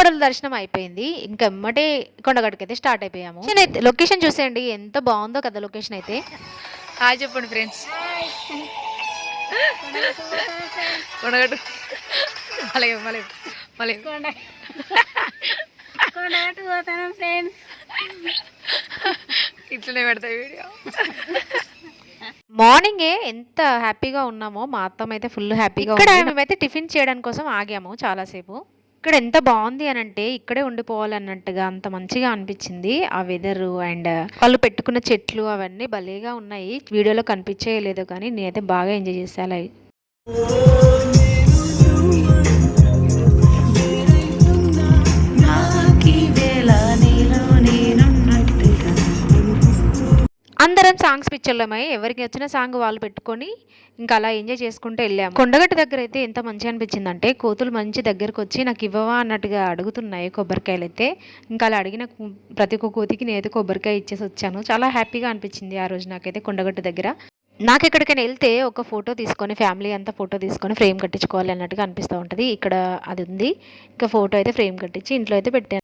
కోడల దర్శనం అయిపోయింది. ఇంకా ఎమ్మటే కొండగట్టుకైతే స్టార్ట్ అయిపోయాము. లొకేషన్ చూసేయండి ఎంత బాగుందో కదా లొకేషన్ అయితే. హాయ్ చెప్పండి ఫ్రెండ్స్. కొండగట్టు మళ్ళీ మళ్ళీ మళ్ళీ కొండగట్టు పోతాను ఫ్రెండ్స్. ఇట్లనే పెడతాయి వీడియో. మార్నింగే ఎంత హ్యాపీగా ఉన్నామో మా అత్తమ్మ అయితే ఫుల్ హ్యాపీగా. ఇక్కడ మేమైతే టిఫిన్ చేయడానికి కోసం ఆగాము చాలాసేపు. ఇక్కడ ఎంత బాగుంది అని అంటే ఇక్కడే ఉండిపోవాలన్నట్టుగా అంత మంచిగా అనిపించింది. ఆ వెదర్ అండ్ వాళ్ళు పెట్టుకున్న చెట్లు అవన్నీ భలేగా ఉన్నాయి. వీడియోలో కనిపించేయలేదు కానీ నేనైతే బాగా ఎంజాయ్ చేసాను. అందరం సాంగ్స్ పిక్చర్లమై ఎవరికి వచ్చిన సాంగ్ వాళ్ళు పెట్టుకొని ఇంకా అలా ఎంజాయ్ చేసుకుంటూ వెళ్ళాము. కొండగట్టు దగ్గర అయితే ఎంత మంచిగా అనిపించిందంటే కోతులు మంచి దగ్గరకు వచ్చి నాకు ఇవ్వవా అన్నట్టుగా అడుగుతున్నాయి కొబ్బరికాయలు అయితే. ఇంకా అలా అడిగిన ప్రతి ఒక్క కోతికి నేనైతే కొబ్బరికాయ ఇచ్చేసి వచ్చాను. చాలా హ్యాపీగా అనిపించింది ఆ రోజు నాకైతే కొండగట్టు దగ్గర. నాకు ఎక్కడికైనా వెళ్తే ఒక ఫోటో తీసుకొని ఫ్యామిలీ అంతా ఫోటో తీసుకొని ఫ్రేమ్ కట్టించుకోవాలి అన్నట్టుగా అనిపిస్తూ ఉంటుంది. ఇక్కడ అది ఉంది. ఇంకా ఫోటో అయితే ఫ్రేమ్ కట్టించి ఇంట్లో అయితే పెట్టాను.